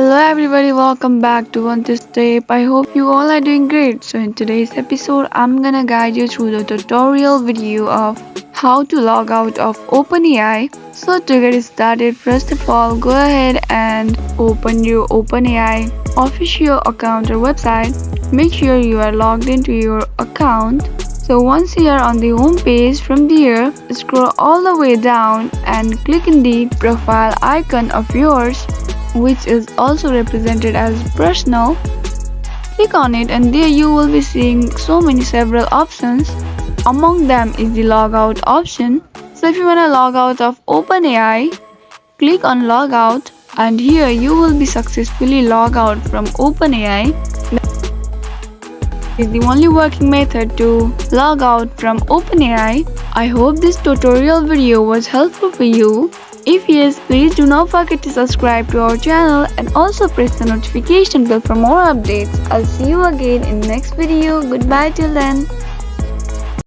Hello everybody, welcome back to One This Tape. I hope you all are doing great. So in today's episode, I'm gonna guide you through the tutorial video of how to log out of OpenAI. So to get started, first of all, go ahead and open your OpenAI official account or website. Make sure you are logged into your account. So once you are on the home page, from there, scroll all the way down and click in the profile icon of yours, which is also represented as personal. Click on it and there you will be seeing several options. Among them is the logout option. So if you want to log out of OpenAI, click on logout and here you will be successfully logged out from OpenAI. Is the only working method to log out from OpenAI. I hope this tutorial video was helpful for you. If yes, please do not forget to subscribe to our channel and also press the notification bell for more updates. I'll see you again in next video. Goodbye till then.